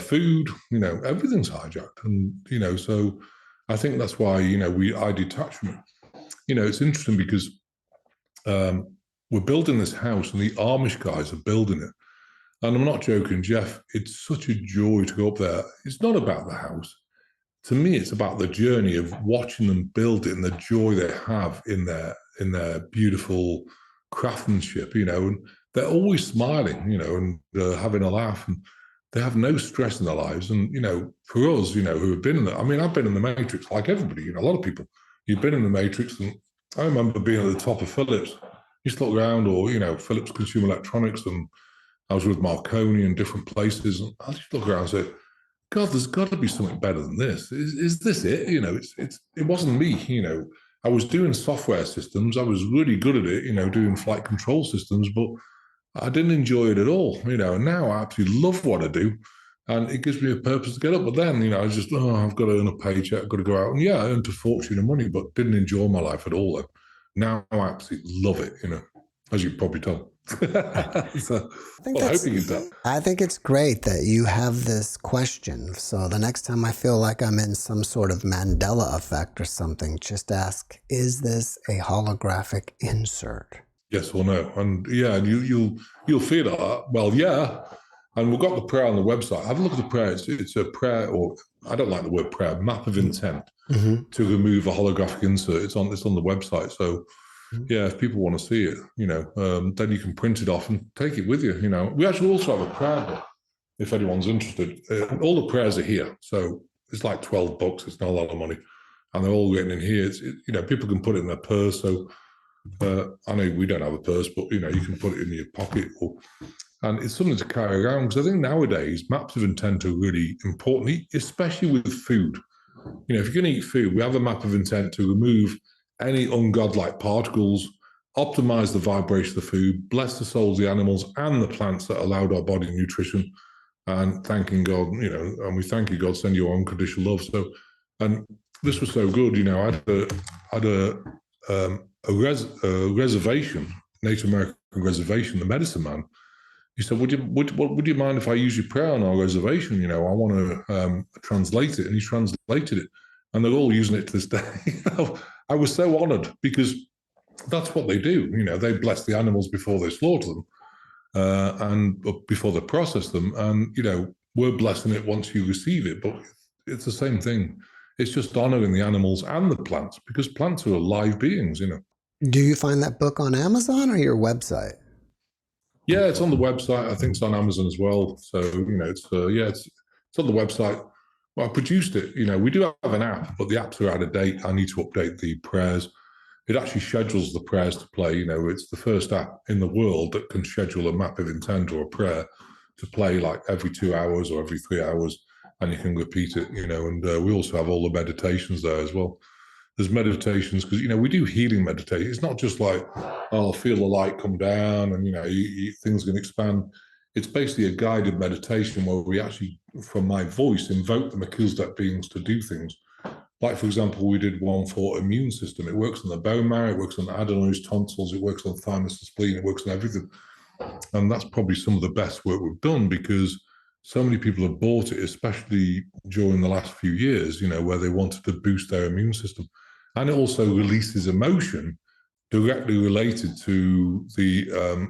food, everything's hijacked, and so I think that's why I detach from it. It's interesting because we're building this house, and the Amish guys are building it, and I'm not joking, Jeff. It's such a joy to go up there. It's not about the house. To me, it's about the journey of watching them build it and the joy they have in their beautiful craftsmanship, and they're always smiling, and having a laugh, and they have no stress in their lives. And, for us, who have been in the, I mean, I've been in the matrix like everybody, a lot of people, you've been in the matrix. And I remember being at the top of Philips, used to look around, or, Philips Consumer Electronics, and I was with Marconi in different places. And I just look around and say, God, there's got to be something better than this. Is this it? It wasn't me, I was doing software systems. I was really good at it, doing flight control systems, but I didn't enjoy it at all, and now I absolutely love what I do, and it gives me a purpose to get up. But then, I was just, I've got to earn a paycheck, I've got to go out. And yeah, I earned a fortune of money, but didn't enjoy my life at all. And now I absolutely love it, as you can probably tell. So, I think it's great that you have this question. So the next time I feel like I'm in some sort of Mandela effect or something, just ask, is this a holographic insert? Yes or no? And yeah, and you'll feel that. Well, yeah. And we've got the prayer on the website. Have a look at the prayer. It's a prayer, or I don't like the word prayer, map of intent to remove a holographic insert. It's on the website. So yeah, if people want to see it, then you can print it off and take it with you. We actually also have a prayer book if anyone's interested. All the prayers are here, so it's like $12. It's not a lot of money, and they're all written in here. People can put it in their purse. So I know we don't have a purse, but you can put it in your pocket, or And it's something to carry around, because I think nowadays maps of intent are really important, especially with food. If you're going to eat food, we have a map of intent to remove any ungodlike particles, optimize the vibration of the food, bless the souls of the animals and the plants that allowed our body nutrition, and thanking God, and we thank you, God, send your unconditional love. So, and this was so good, I had a reservation, Native American reservation, the medicine man. He said, would you mind if I use your prayer on our reservation? I want to translate it. And he translated it. And they're all using it to this day. I was so honored, because that's what they do. They bless the animals before they slaughter them, and before they process them. And, we're blessing it once you receive it. But it's the same thing. It's just honoring the animals and the plants, because plants are alive beings, Do you find that book on Amazon or your website? Yeah, it's on the website. I think it's on Amazon as well. So, it's on the website. Well, I produced it. We do have an app, but the apps are out of date. I need to update the prayers. It actually schedules the prayers to play. It's the first app in the world that can schedule a map of intent or a prayer to play like every 2 hours or every 3 hours, and you can repeat it, and we also have all the meditations there as well. There's meditations, because we do healing meditation. It's not just like, I'll feel the light come down and things can expand. It's basically a guided meditation where we actually, from my voice, invoke the Melchizedek beings to do things. Like, for example, we did one for immune system. It works on the bone marrow, it works on adenoids, tonsils, it works on thymus and spleen, it works on everything. And that's probably some of the best work we've done, because so many people have bought it, especially during the last few years, where they wanted to boost their immune system. And it also releases emotion directly related to the,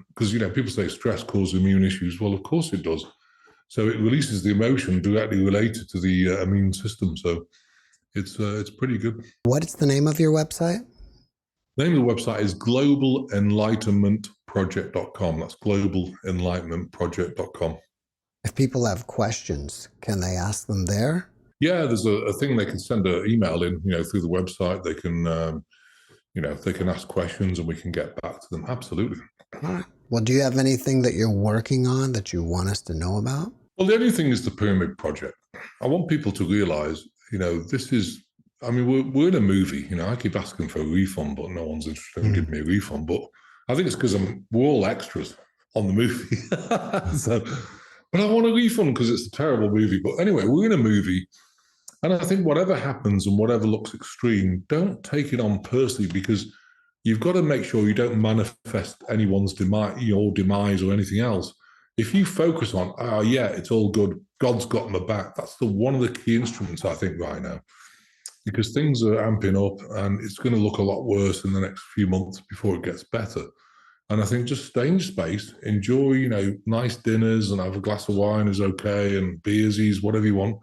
because, people say stress causes immune issues. Well, of course it does. So it releases the emotion directly related to the immune system. So it's pretty good. What's the name of your website? The name of the website is globalenlightenmentproject.com. That's globalenlightenmentproject.com. If people have questions, can they ask them there? Yeah, there's a thing they can send an email in, through the website. They can, they can ask questions and we can get back to them. Absolutely. All right. Well, do you have anything that you're working on that you want us to know about? Well, the only thing is the Pyramid Project. I want people to realize, this is, we're in a movie. I keep asking for a refund, but no one's interested in giving me a refund. But I think it's because we're all extras on the movie. But I want a refund because it's a terrible movie. But anyway, we're in a movie. And I think whatever happens and whatever looks extreme, don't take it on personally, because you've got to make sure you don't manifest anyone's demise or anything else. If you focus on, it's all good, God's got my back, that's one of the key instruments, I think, right now, because things are amping up and it's going to look a lot worse in the next few months before it gets better. And I think just stay in your space, enjoy, nice dinners, and have a glass of wine is okay, and beersies, whatever you want.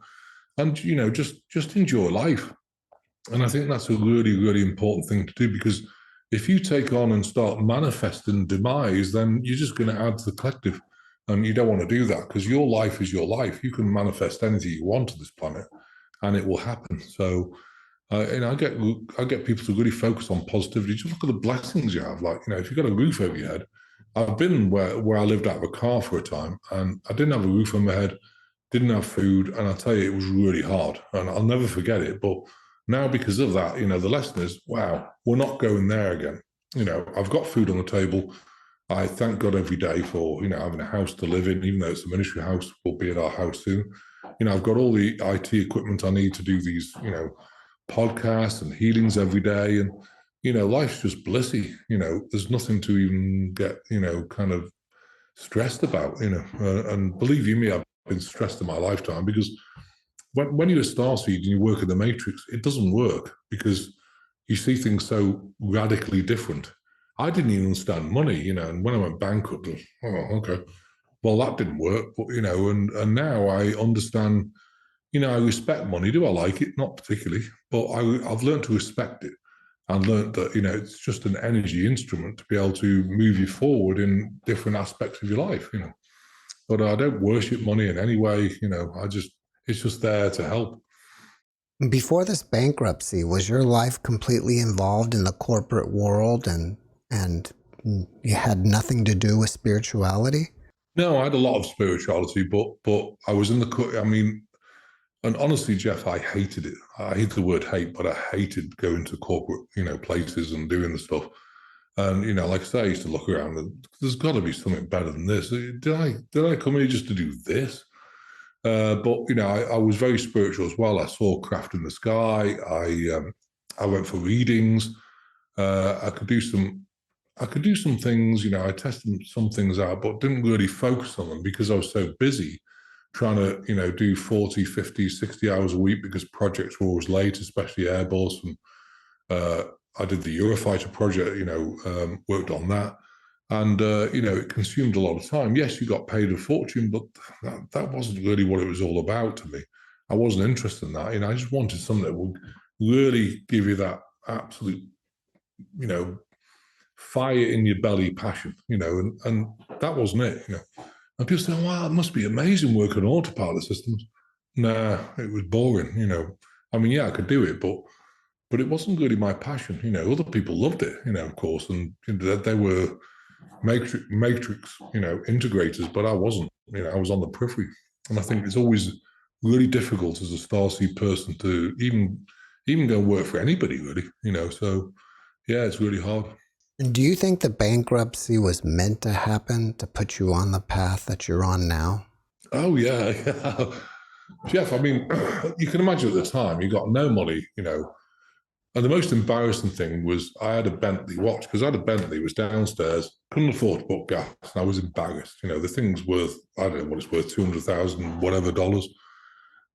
And, just enjoy life. And I think that's a really, really important thing to do, because if you take on and start manifesting demise, then you're just going to add to the collective. And you don't want to do that, because your life is your life. You can manifest anything you want to this planet and it will happen. So, I get people to really focus on positivity. Just look at the blessings you have. Like, if you've got a roof over your head, I've been where I lived out of a car for a time, and I didn't have a roof on my head, didn't have food, and I'll tell you, it was really hard, and I'll never forget it. But now, because of that, the lesson is, wow, we're not going there again. I've got food on the table. I thank God every day for, having a house to live in, even though it's a ministry house, we'll be at our house soon. I've got all the IT equipment I need to do these, podcasts and healings every day. And, life's just blissy. There's nothing to even get, kind of stressed about, and believe you me, I've been stressed in my lifetime, because when you're a starseed and you work in the matrix, it doesn't work, because you see things so radically different. I didn't even understand money, and when I went bankrupt, okay, well, that didn't work. But, and now I understand, I respect money. Do I like it? Not particularly, but I've learned to respect it, and learned that, it's just an energy instrument to be able to move you forward in different aspects of your life, But I don't worship money in any way, it's just there to help. Before this bankruptcy, was your life completely involved in the corporate world and you had nothing to do with spirituality? No, I had a lot of spirituality, but I was in the. I mean, and honestly, Jeff, I hated it. I hate the word hate, but I hated going to corporate, places and doing the stuff. And like I say, I used to look around and there's got to be something better than this. Did I come here just to do this? But I was very spiritual as well. I saw craft in the sky. I went for readings. I could do some things. I tested some things out, but didn't really focus on them because I was so busy trying to do 40, 50, 60 hours a week because projects were always late, especially Airbus. And I did the Eurofighter project. Worked on that. And, it consumed a lot of time. Yes, you got paid a fortune, but that wasn't really what it was all about to me. I wasn't interested in that. I just wanted something that would really give you that absolute, fire in your belly passion, and that wasn't it, And people say, wow, it must be amazing working on autopilot systems. Nah, it was boring, I mean, yeah, I could do it, but it wasn't really my passion. Other people loved it, of course, and they were matrix, integrators, but I wasn't. I was on the periphery, and I think it's always really difficult as a starseed person to even go work for anybody, really. So yeah, it's really hard. Do you think the bankruptcy was meant to happen to put you on the path that you're on now? Oh yeah, yeah. Jeff. I mean, you can imagine at the time you got no money, And the most embarrassing thing was I had a Bentley watch because I had a Bentley, it was downstairs, couldn't afford to put gas, and I was embarrassed. The thing's worth, I don't know what it's worth, 200,000 whatever dollars.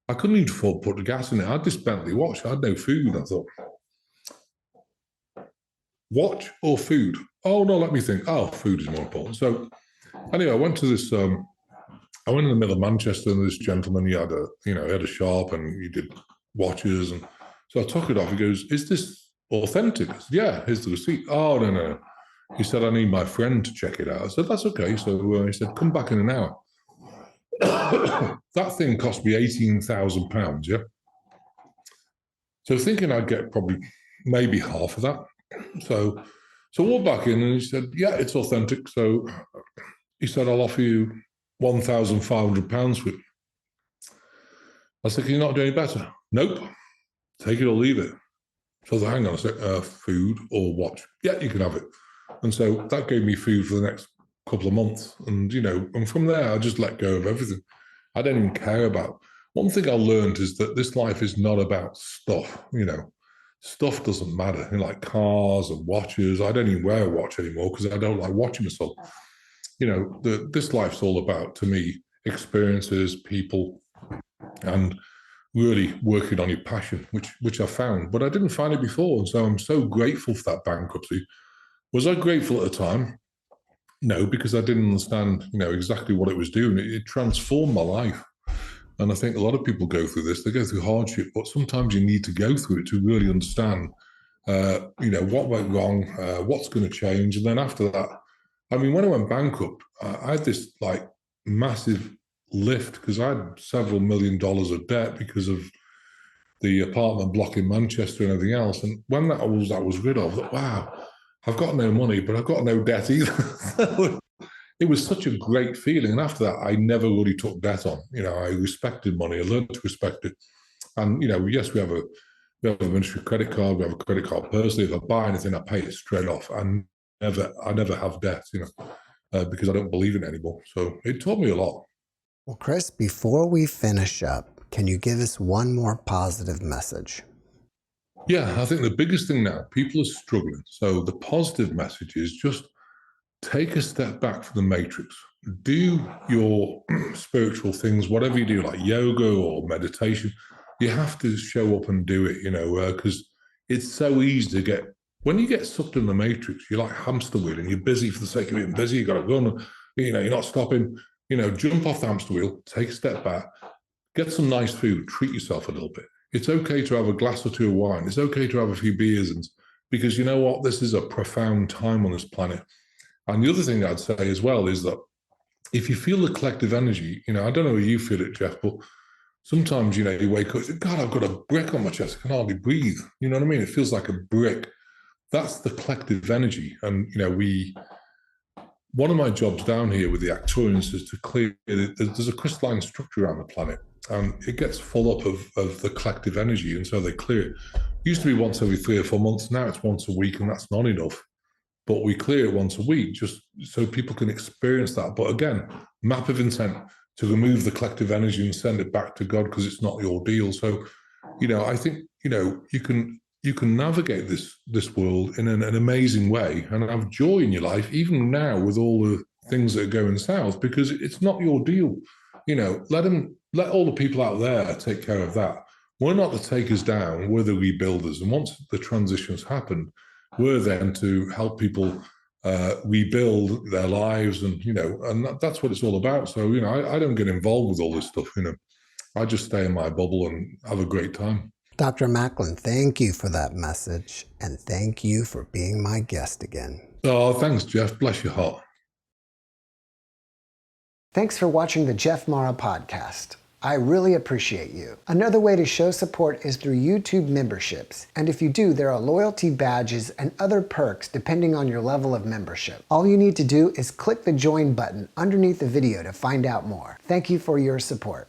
I couldn't even afford to put the gas in it. I had this Bentley watch, I had no food. I thought, watch or food? Oh no, let me think. Oh, food is more important. So anyway, I went to this. I went in the middle of Manchester, and this gentleman, he had a shop, and he did watches, and so I took it off. He goes, "Is this authentic?" I said, "Yeah, here's the receipt." "Oh, no, no." He said, "I need my friend to check it out." I said, "That's okay." So he said, "Come back in an hour." That thing cost me £18,000. Yeah. So thinking I'd get probably maybe half of that. So I walked back in, and he said, "Yeah, it's authentic." So he said, "I'll offer you £1,500 for it." I said, "Can you not do any better?" "Nope. Take it or leave it." So I said, "Hang on a sec, food or watch?" "Yeah, you can have it." And so that gave me food for the next couple of months. And, and from there, I just let go of everything. I don't even care about. One thing I learned is that this life is not about stuff, Stuff doesn't matter, like cars and watches. I don't even wear a watch anymore because I don't like watching myself. This life's all about, to me, experiences, people, and really working on your passion, which I found, but I didn't find it before. And so I'm so grateful for that bankruptcy. Was I grateful at the time? No, because I didn't understand, exactly what it was doing. It transformed my life. And I think a lot of people go through this. They go through hardship, but sometimes you need to go through it to really understand, what went wrong, what's going to change. And then after that, I mean, when I went bankrupt, I had this like massive lift because I had several $1,000,000 of debt because of the apartment block in Manchester and everything else. And when that was rid of, I thought, wow, I've got no money, but I've got no debt either. It was such a great feeling. And after that, I never really took debt on. I respected money. I learned to respect it. And, yes, we have a ministry credit card. We have a credit card personally. If I buy anything, I pay it straight off. I never have debt, because I don't believe in it anymore. So it taught me a lot. Well, Chris, before we finish up, can you give us one more positive message? Yeah, I think the biggest thing now, people are struggling. So the positive message is just take a step back from the matrix. Do your spiritual things, whatever you do, like yoga or meditation. You have to show up and do it, because it's so easy to get, when you get sucked in the matrix, you're like hamster wheel and you're busy for the sake of being busy. You got to run, you're not stopping, jump off the hamster wheel, take a step back, get some nice food, treat yourself a little bit. It's okay to have a glass or two of wine. It's okay to have a few beers, because you know what? This is a profound time on this planet. And the other thing I'd say as well is that if you feel the collective energy, I don't know how you feel it, Jeff, but sometimes, you wake up and say, God, I've got a brick on my chest. I can hardly breathe. You know what I mean? It feels like a brick. That's the collective energy. And, one of my jobs down here with the Acturians is to clear, there's a crystalline structure around the planet, and it gets full up of the collective energy, and so they clear it. Used to be once every 3 or 4 months, now it's once a week, and that's not enough. But we clear it once a week just so people can experience that. But again, map of intent to remove the collective energy and send it back to God, because it's not your deal. So, I think, you can navigate this world in an amazing way and have joy in your life, even now with all the things that are going south, because it's not your deal. Let all the people out there take care of that. We're not the takers down, we're the rebuilders. And once the transitions happen, we're then to help people rebuild their lives, and that's what it's all about. So I don't get involved with all this stuff. I just stay in my bubble and have a great time. Dr. Macklin, thank you for that message, and thank you for being my guest again. Oh, thanks, Jeff. Bless your heart. Thanks for watching the JeffMara podcast. I really appreciate you. Another way to show support is through YouTube memberships. And if you do, there are loyalty badges and other perks depending on your level of membership. All you need to do is click the join button underneath the video to find out more. Thank you for your support.